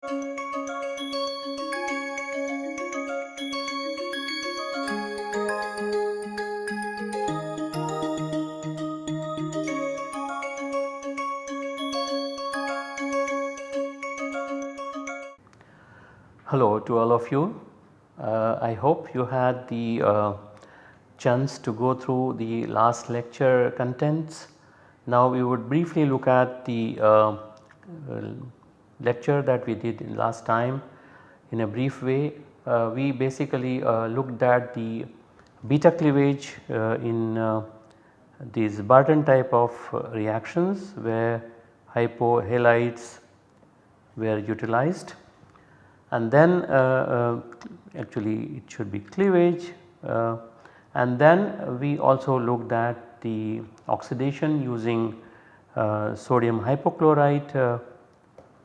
Hello to all of you. I hope you had the chance to go through the last lecture contents. Now we would briefly look at the lecture that we did last time in a brief way. We basically looked at the beta cleavage in these Barton type of reactions where hypohalides were utilized, and then actually it should be cleavage, and then we also looked at the oxidation using sodium hypochlorite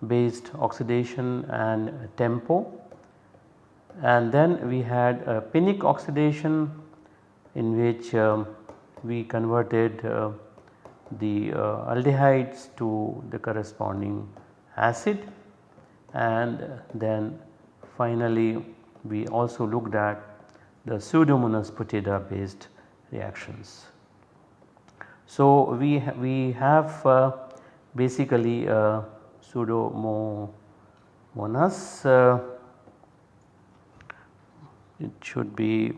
based oxidation and tempo, and then we had a Pinnick oxidation in which we converted the aldehydes to the corresponding acid, and then finally we also looked at the Pseudomonas putida based reactions. So we have basically Pseudomonas, it should be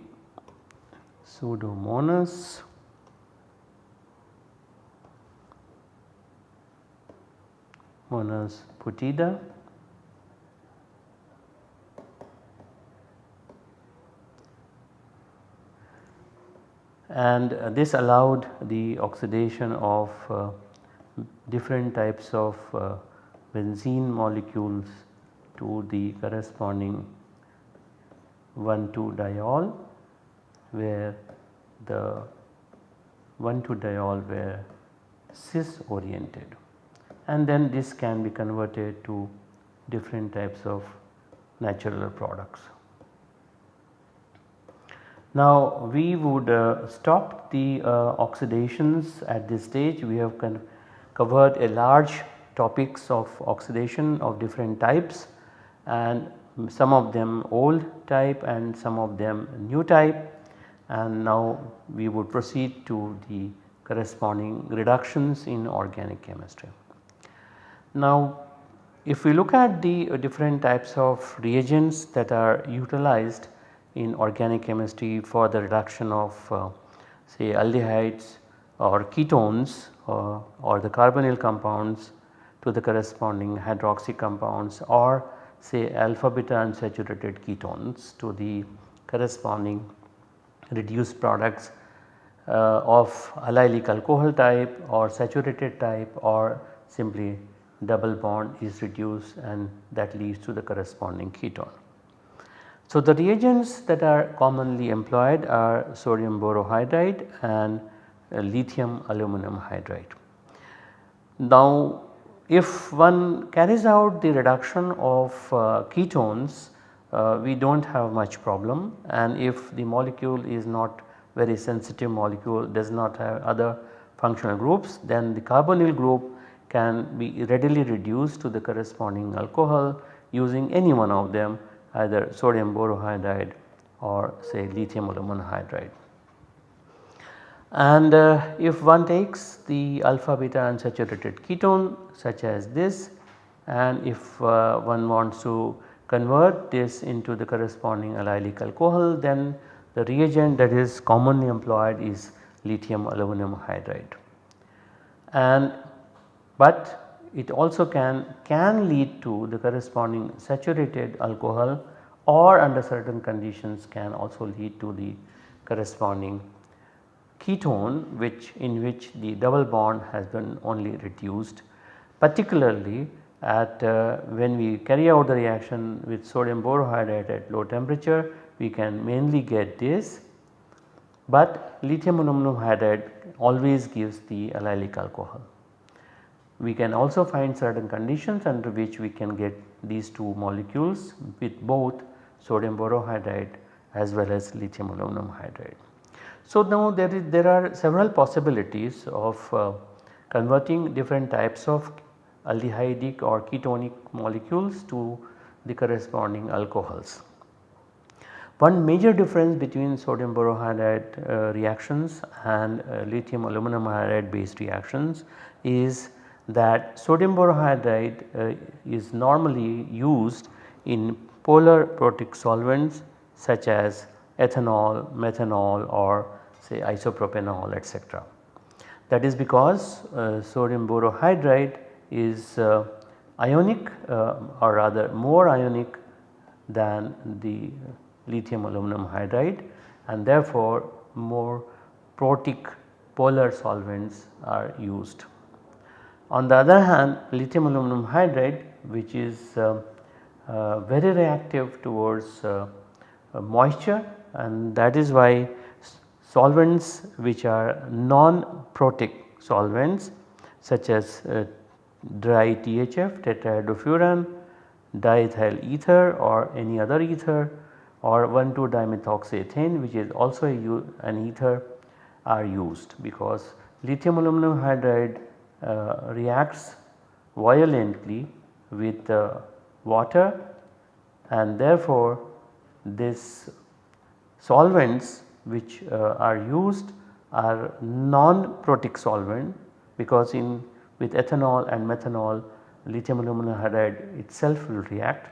Pseudomonas putida, and this allowed the oxidation of different types of benzene molecules to the corresponding 1,2-diol, where the 1,2-diol were cis oriented, and then this can be converted to different types of natural products. Now we would stop the oxidations at this stage. We have covered a large topics of oxidation of different types, and some of them old type and some of them new type, and now we would proceed to the corresponding reductions in organic chemistry. Now if we look at the different types of reagents that are utilized in organic chemistry for the reduction of say aldehydes or ketones or the carbonyl compounds to the corresponding hydroxy compounds, or say alpha beta unsaturated ketones to the corresponding reduced products of allylic alcohol type or saturated type, or simply double bond is reduced and that leads to the corresponding ketone. So the reagents that are commonly employed are sodium borohydride and lithium aluminum hydride. Now if one carries out the reduction of ketones, we do not have much problem, and if the molecule is not very sensitive molecule, does not have other functional groups, then the carbonyl group can be readily reduced to the corresponding alcohol using any one of them, either sodium borohydride or say lithium aluminum hydride. And if one takes the alpha beta unsaturated ketone such as this, and if one wants to convert this into the corresponding allylic alcohol, then the reagent that is commonly employed is lithium aluminum hydride. And but it also can lead to the corresponding saturated alcohol, or under certain conditions can also lead to the corresponding ketone in which the double bond has been only reduced, particularly at when we carry out the reaction with sodium borohydride at low temperature, we can mainly get this, but lithium aluminum hydride always gives the allylic alcohol. We can also find certain conditions under which we can get these two molecules with both sodium borohydride as well as lithium aluminum hydride. So now there are several possibilities of converting different types of aldehydic or ketonic molecules to the corresponding alcohols. One major difference between sodium borohydride reactions and lithium aluminum hydride based reactions is that sodium borohydride is normally used in polar protic solvents such as ethanol, methanol or say isopropanol etc. That is because sodium borohydride is ionic or rather more ionic than the lithium aluminum hydride, and therefore more protic polar solvents are used. On the other hand, lithium aluminum hydride, which is very reactive towards moisture, and that is why solvents which are non-protic solvents such as dry THF, tetrahydrofuran, diethyl ether or any other ether, or 1,2-dimethoxyethane, which is also an ether, are used, because lithium aluminum hydride reacts violently with water, and therefore this solvents which are used are non-protic solvent, because with ethanol and methanol lithium aluminum hydride itself will react,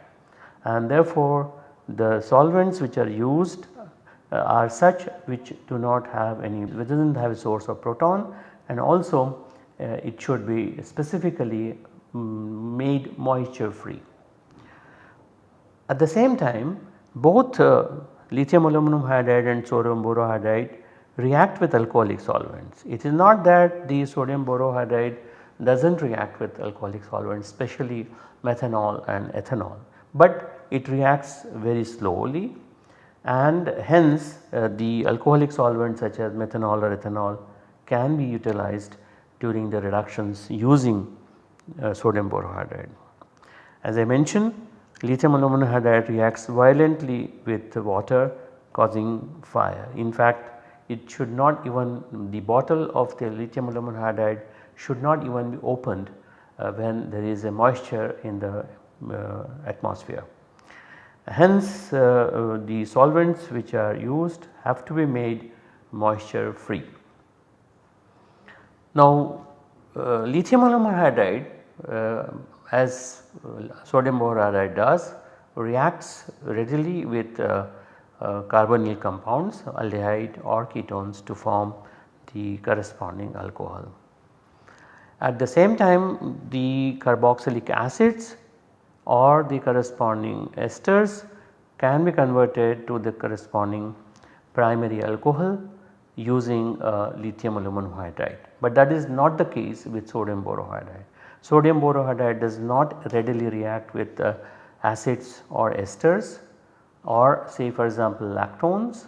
and therefore the solvents which are used are such which do not have any, which does not have a source of proton, and also it should be specifically made moisture free. At the same time, both lithium aluminum hydride and sodium borohydride react with alcoholic solvents. It is not that the sodium borohydride does not react with alcoholic solvents, especially methanol and ethanol, but it reacts very slowly, and hence the alcoholic solvents such as methanol or ethanol can be utilized during the reductions using sodium borohydride. As I mentioned, lithium aluminum hydride reacts violently with water, causing fire. In fact, it should not even, the bottle of the lithium aluminum hydride should not even be opened when there is a moisture in the atmosphere. Hence the solvents which are used have to be made moisture free. Now lithium aluminum hydride as sodium borohydride does reacts readily with carbonyl compounds, aldehyde or ketones, to form the corresponding alcohol. At the same time, the carboxylic acids or the corresponding esters can be converted to the corresponding primary alcohol using lithium aluminum hydride, but that is not the case with sodium borohydride. Sodium borohydride does not readily react with acids or esters, or say for example lactones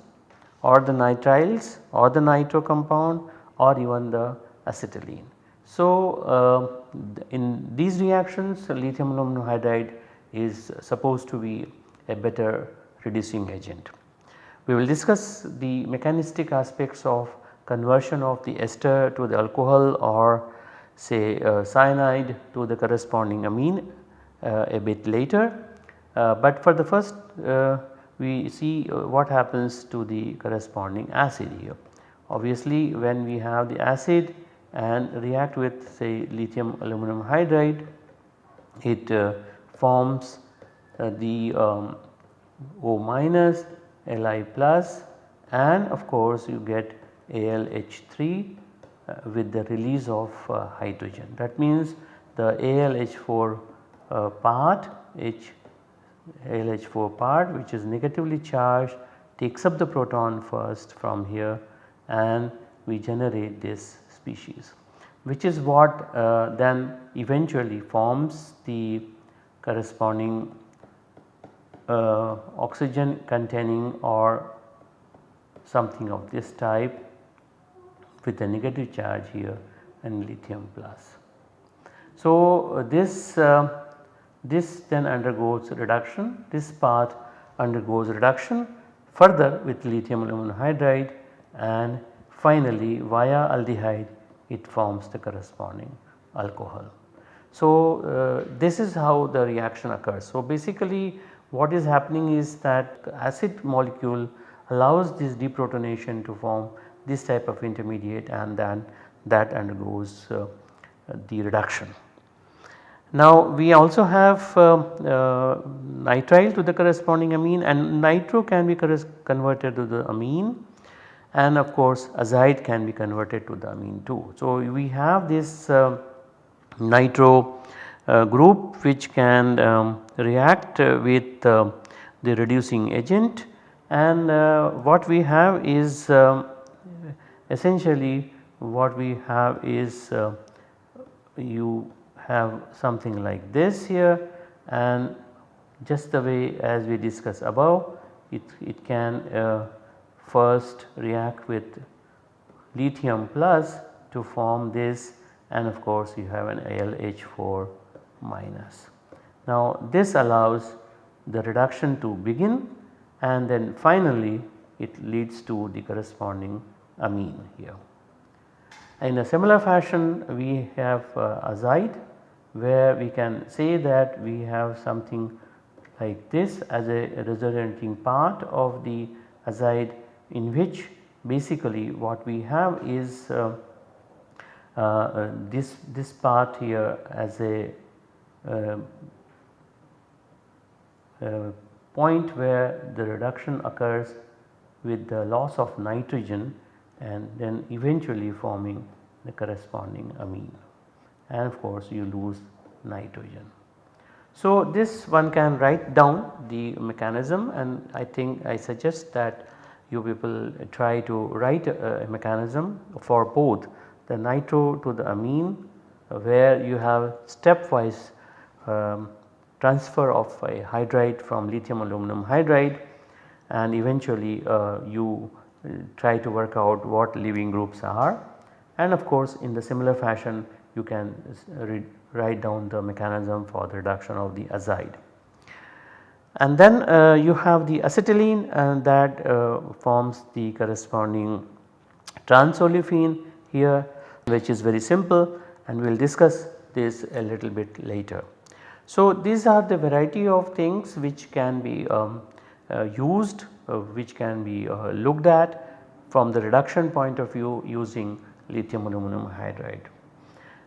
or the nitriles or the nitro compound or even the acetylene. So in these reactions lithium aluminum hydride is supposed to be a better reducing agent. We will discuss the mechanistic aspects of conversion of the ester to the alcohol, or say cyanide to the corresponding amine a bit later, but for the first we see what happens to the corresponding acid here. Obviously when we have the acid and react with say lithium aluminum hydride, it forms the O minus, Li plus, and of course you get AlH3 with the release of hydrogen. That means the AlH4 part which is negatively charged takes up the proton first from here, and we generate this species, which is what then eventually forms the corresponding oxygen containing or something of this type with a negative charge here and lithium plus. So this then undergoes reduction, this part undergoes reduction further with lithium aluminum hydride, and finally via aldehyde it forms the corresponding alcohol. So, this is how the reaction occurs. So, basically what is happening is that acid molecule allows this deprotonation to form this type of intermediate, and then that undergoes the reduction. Now we also have nitrile to the corresponding amine, and nitro can be converted to the amine, and of course azide can be converted to the amine too. So we have this nitro group which can react with the reducing agent, and what we have is essentially what we have is you have something like this here, and just the way as we discussed above, it can first react with lithium plus to form this, and of course you have an LH4 minus. Now this allows the reduction to begin, and then finally it leads to the corresponding amine here. In a similar fashion we have azide, where we can say that we have something like this as a resulting part of the azide, in which basically what we have is this part here as a point where the reduction occurs with the loss of nitrogen, and then eventually forming the corresponding amine, and of course you lose nitrogen. So this one can write down the mechanism, and I suggest that you people try to write a mechanism for both the nitro to the amine, where you have stepwise transfer of a hydride from lithium aluminum hydride, and eventually you try to work out what leaving groups are, and of course in the similar fashion you can write down the mechanism for the reduction of the azide. And then you have the acetylene, and that forms the corresponding transolefine here, which is very simple, and we will discuss this a little bit later. So these are the variety of things which can be used, which can be looked at from the reduction point of view using lithium aluminum hydride.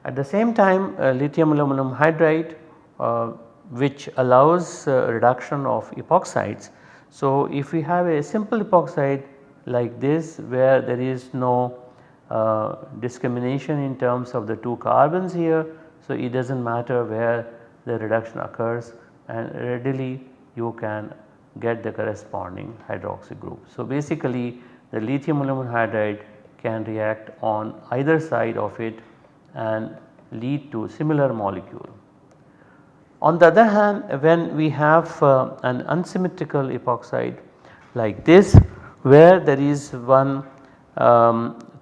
At the same time lithium aluminum hydride which allows reduction of epoxides. So if we have a simple epoxide like this, where there is no discrimination in terms of the two carbons here, so it does not matter where the reduction occurs, and readily you can get the corresponding hydroxy group. So basically the lithium aluminum hydride can react on either side of it and lead to similar molecule. On the other hand, when we have an unsymmetrical epoxide like this, where there is one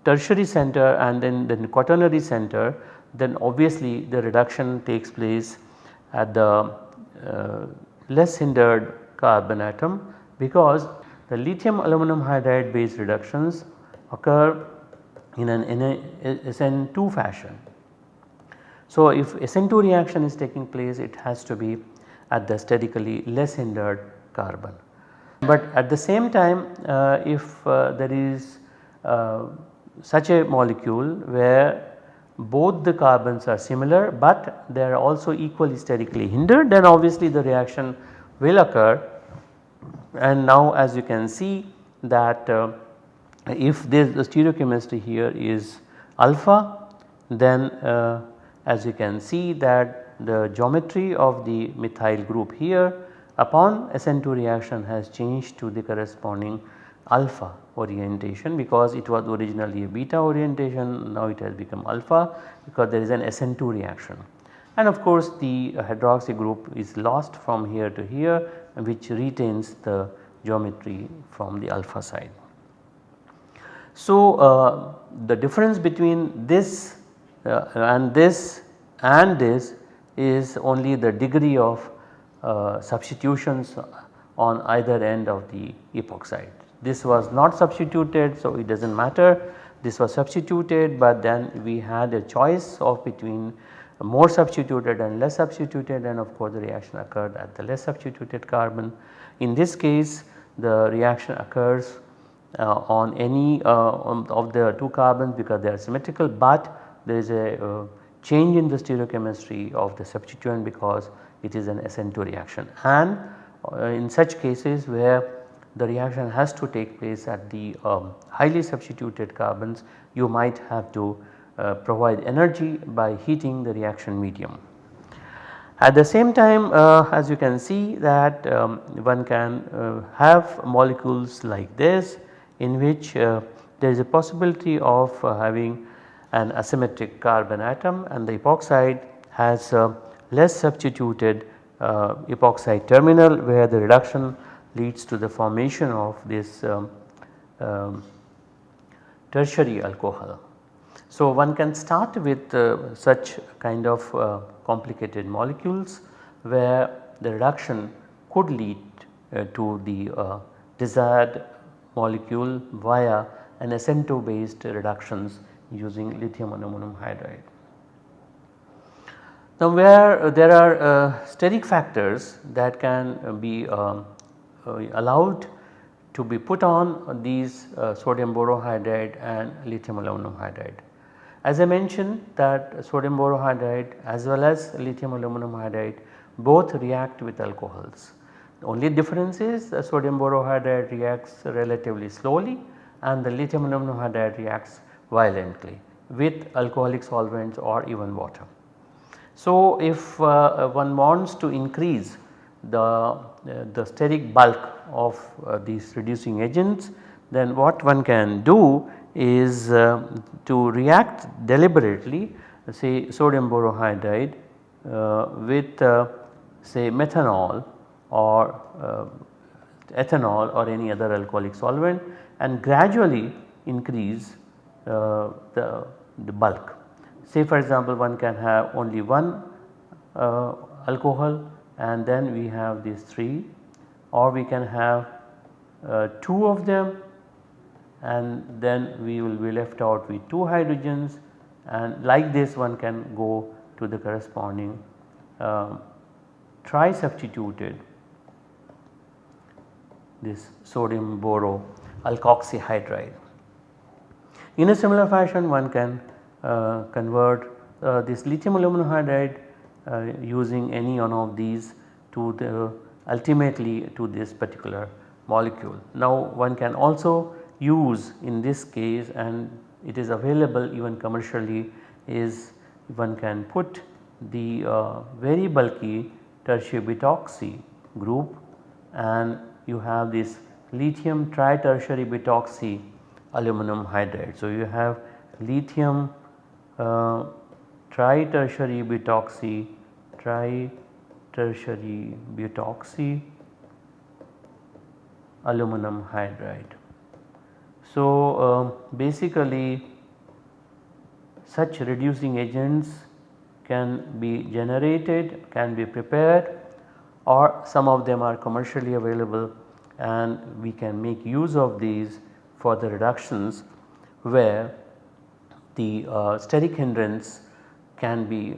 tertiary center and then the quaternary center, then obviously the reduction takes place at the less hindered carbon atom, because the lithium aluminum hydride based reductions occur in an SN2 fashion. So if SN2 reaction is taking place, it has to be at the statically less hindered carbon. But at the same time if there is such a molecule where both the carbons are similar but they are also equally statically hindered, then obviously the reaction will occur. And now as you can see that if the stereochemistry here is alpha, then as you can see that the geometry of the methyl group here upon SN2 reaction has changed to the corresponding alpha orientation, because it was originally a beta orientation, now it has become alpha because there is an SN2 reaction. And of course the hydroxy group is lost from here to here, which retains the geometry from the alpha side. So the difference between this and this is only the degree of substitutions on either end of the epoxide. This was not substituted, so it does not matter. This was substituted, but then we had a choice of between more substituted and less substituted, and of course the reaction occurred at the less substituted carbon. In this case the reaction occurs on any of the 2 carbons because they are symmetrical, but there is a change in the stereochemistry of the substituent because it is an SN2 reaction, and in such cases where the reaction has to take place at the highly substituted carbons, you might have to provide energy by heating the reaction medium. At the same time, as you can see that one can have molecules like this, in which there is a possibility of having an asymmetric carbon atom, and the epoxide has less substituted epoxide terminal, where the reduction leads to the formation of this tertiary alcohol. So, one can start with such kind of complicated molecules where the reduction could lead to the desired molecule via an SN2 based reductions using lithium aluminum hydride. Now, where there are steric factors that can be allowed to be put on these sodium borohydride and lithium aluminum hydride. As I mentioned that sodium borohydride as well as lithium aluminum hydride both react with alcohols. The only difference is the sodium borohydride reacts relatively slowly and the lithium aluminum hydride reacts violently with alcoholic solvents or even water. So, if one wants to increase the steric bulk of these reducing agents, then what one can do is to react deliberately, say sodium borohydride with say methanol or ethanol or any other alcoholic solvent, and gradually increase the bulk. Say for example, one can have only one alcohol and then we have these 3, or we can have 2 of them and then we will be left out with 2 hydrogens, and like this one can go to the corresponding tri-substituted this sodium boro alkoxyhydride. In a similar fashion one can convert this lithium aluminum hydride using any one of these to the ultimately to this particular molecule. Now one can also use in this case, and it is available even commercially, is one can put the very bulky tertiary butoxy group and you have this lithium tri-tertiary butoxy aluminum hydride. So, you have lithium tri-tertiary butoxy aluminum hydride. So, basically such reducing agents can be generated, can be prepared, or some of them are commercially available and we can make use of these for the reductions where the steric hindrance can be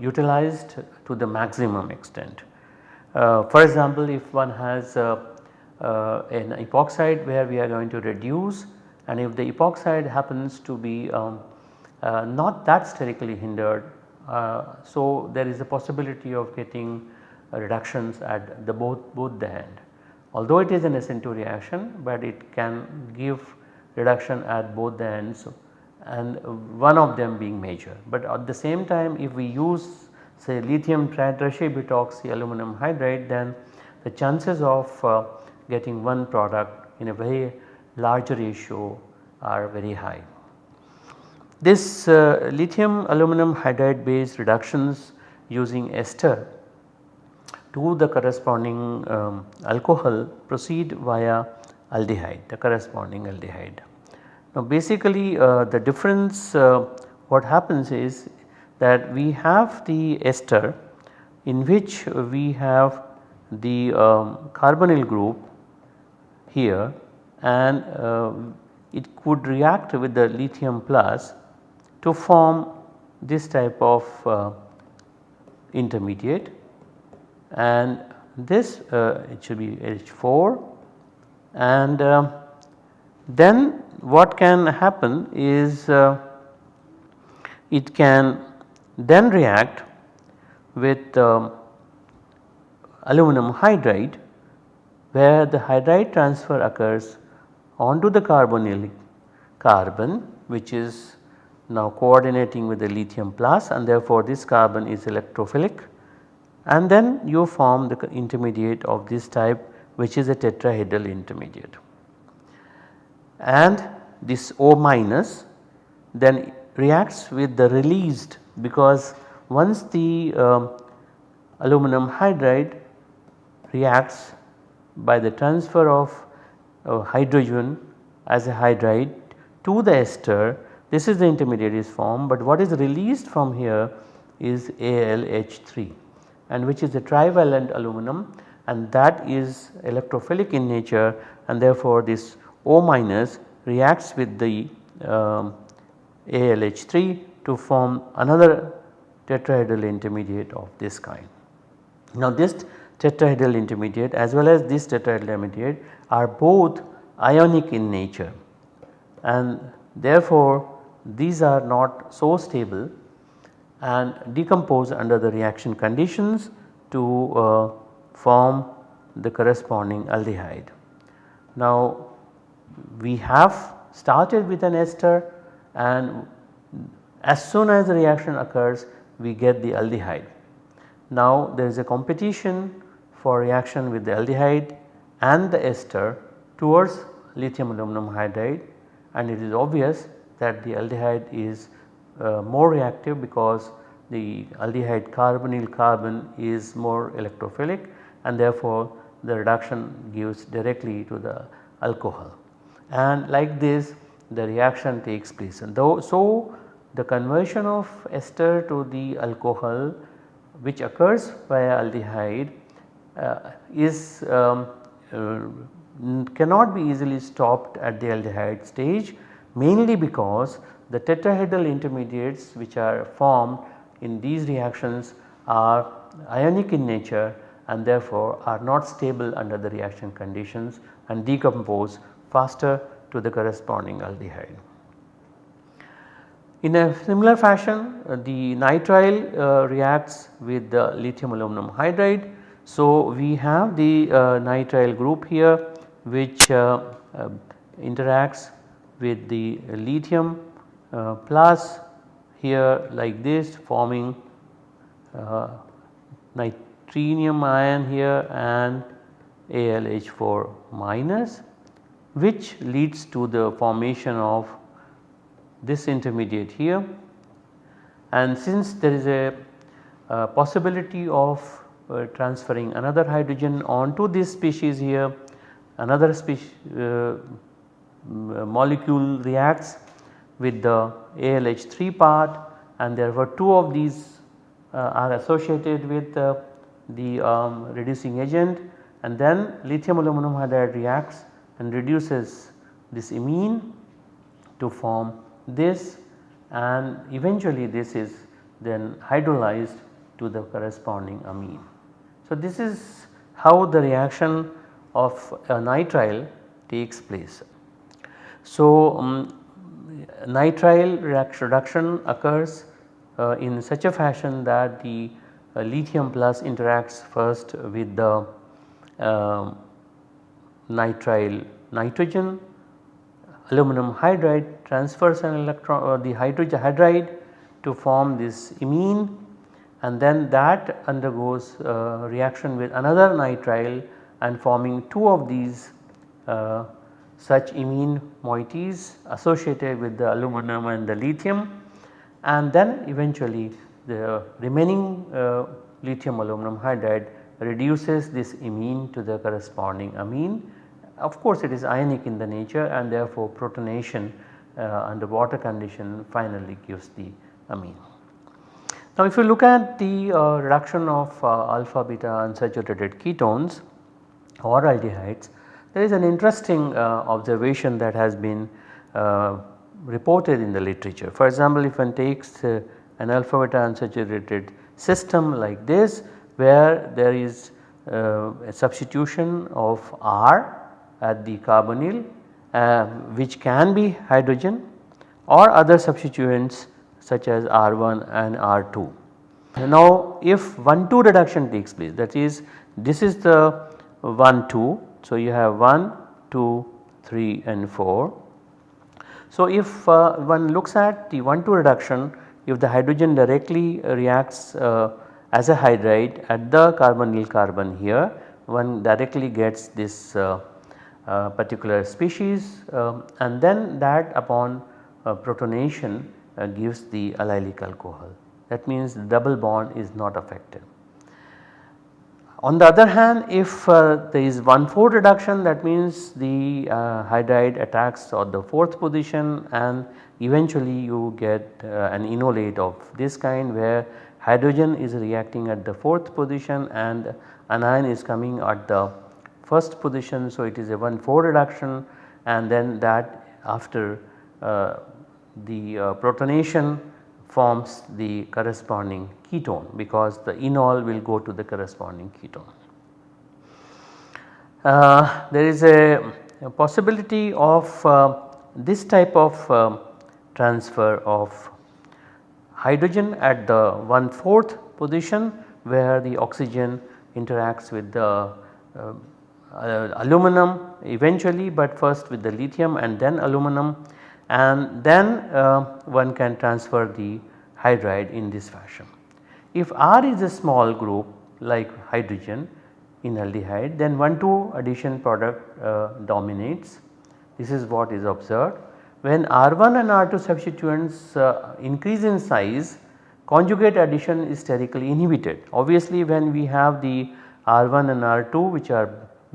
utilized to the maximum extent. For example, if one has an epoxide where we are going to reduce, and if the epoxide happens to be not that sterically hindered, so there is a possibility of getting reductions at the both the end. Although it is an SN2 reaction, but it can give reduction at both the ends and one of them being major. But at the same time, if we use say lithium tri-tertiary butoxy aluminum hydride, then the chances of getting one product in a very large ratio are very high. This lithium aluminum hydride based reductions using ester to the corresponding alcohol proceed via aldehyde, the corresponding aldehyde. Now basically the difference what happens is that we have the ester in which we have the carbonyl group here, and it could react with the lithium plus to form this type of intermediate, and this it should be H4, and then what can happen is it can then react with aluminum hydride, where the hydride transfer occurs onto the carbonyl carbon, which is now coordinating with the lithium plus, and therefore this carbon is electrophilic, and then you form the intermediate of this type, which is a tetrahedral intermediate. And this O minus then reacts with the released, because once the aluminum hydride reacts by the transfer of hydrogen as a hydride to the ester, this is the intermediate is formed, but what is released from here is ALH3, and which is a trivalent aluminum, and that is electrophilic in nature, and therefore this O minus reacts with the ALH3 to form another tetrahedral intermediate of this kind. Now this tetrahedral intermediate as well as this tetrahedral intermediate are both ionic in nature, and therefore these are not so stable and decompose under the reaction conditions to form the corresponding aldehyde. Now we have started with an ester, and as soon as the reaction occurs we get the aldehyde. Now there is a competition for reaction with the aldehyde and the ester towards lithium aluminum hydride, and it is obvious that the aldehyde is more reactive because the aldehyde carbonyl carbon is more electrophilic, and therefore the reduction gives directly to the alcohol, and like this the reaction takes place. And so the conversion of ester to the alcohol, which occurs via aldehyde, cannot be easily stopped at the aldehyde stage, mainly because the tetrahedral intermediates which are formed in these reactions are ionic in nature, and therefore are not stable under the reaction conditions and decompose faster to the corresponding aldehyde. In a similar fashion, the nitrile reacts with the lithium aluminum hydride. So we have the nitrile group here, which interacts with the lithium plus here like this, forming nitrinium ion here and ALH4 minus, which leads to the formation of this intermediate here. And since there is a possibility of transferring another hydrogen onto this species here, another molecule reacts with the ALH3 part, and therefore two of these are associated with the reducing agent, and then lithium aluminum hydride reacts and reduces this imine to form this, and eventually this is then hydrolyzed to the corresponding amine. So this is how the reaction of a nitrile takes place. So nitrile reduction occurs in such a fashion that the lithium plus interacts first with the nitrile nitrogen, aluminum hydride transfers an electron the hydrogen hydride to form this imine, and then that undergoes reaction with another nitrile and forming two of these such imine moieties associated with the aluminum and the lithium, and then eventually the remaining lithium aluminum hydride reduces this imine to the corresponding amine. Of course it is ionic in the nature, and therefore protonation under water condition finally gives the amine. Now if you look at the reduction of alpha beta unsaturated ketones or aldehydes, there is an interesting observation that has been reported in the literature. For example, if one takes an alpha beta unsaturated system like this, where there is a substitution of R at the carbonyl which can be hydrogen or other substituents such as R1 and R2. Now if 1,2 reduction takes place, that is, this is the 1,2. So you have 1, 2, 3 and 4. So if one looks at the 1,2 reduction, if the hydrogen directly reacts as a hydride at the carbonyl carbon here, one directly gets this particular species and then that upon protonation gives the allylic alcohol. That means the double bond is not affected. On the other hand, if there is 1,4 reduction, that means the hydride attacks on the 4th position and eventually you get an enolate of this kind, where hydrogen is reacting at the 4th position and anion is coming at the 1st position. So it is a 1,4 reduction, and then that after the protonation forms the corresponding ketone, because the enol will go to the corresponding ketone. There is a possibility of this type of transfer of hydrogen at the 1/4 position, where the oxygen interacts with the aluminum eventually, but first with the lithium and then aluminum, and then one can transfer the hydride in this fashion. If R is a small group like hydrogen in aldehyde, then 1,2 addition product dominates. This is what is observed. When R1 and R2 substituents increase in size, conjugate addition is sterically inhibited. Obviously when we have the R1 and R2 which are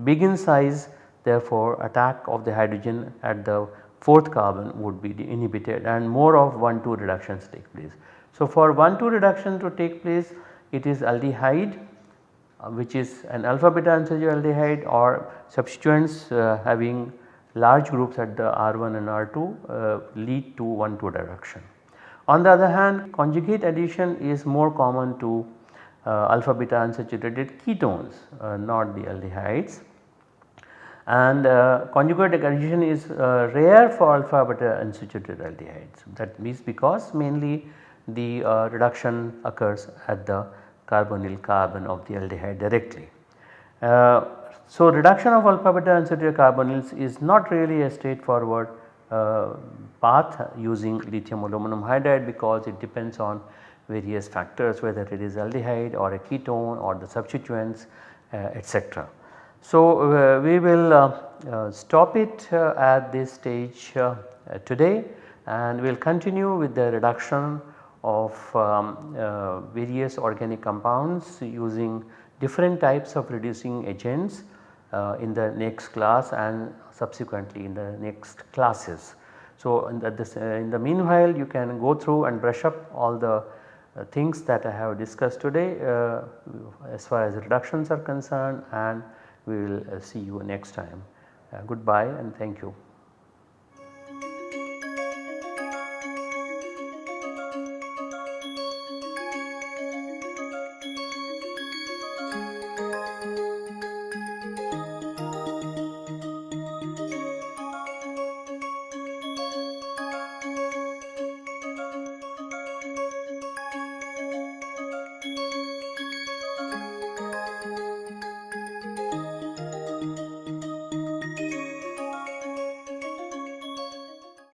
big in size, therefore attack of the hydrogen at the 4th carbon would be inhibited and more of 1,2 reductions take place. So for 1,2 reduction to take place, it is aldehyde which is an alpha beta unsaturated aldehyde, or substituents having large groups at the R1 and R2 lead to 1,2 reduction. On the other hand, conjugate addition is more common to alpha beta unsaturated ketones, not the aldehydes, and conjugate addition is rare for alpha beta unsaturated aldehydes. That means because mainly the reduction occurs at the carbonyl carbon of the aldehyde directly. So reduction of alpha beta unsaturated carbonyls is not really a straightforward path using lithium aluminum hydride, because it depends on various factors, whether it is aldehyde or a ketone or the substituents etc. So we will stop it at this stage today, and we will continue with the reduction of various organic compounds using different types of reducing agents in the next class and subsequently in the next classes. So in the meanwhile, you can go through and brush up all the things that I have discussed today as far as reductions are concerned, and we will see you next time. Goodbye and thank you.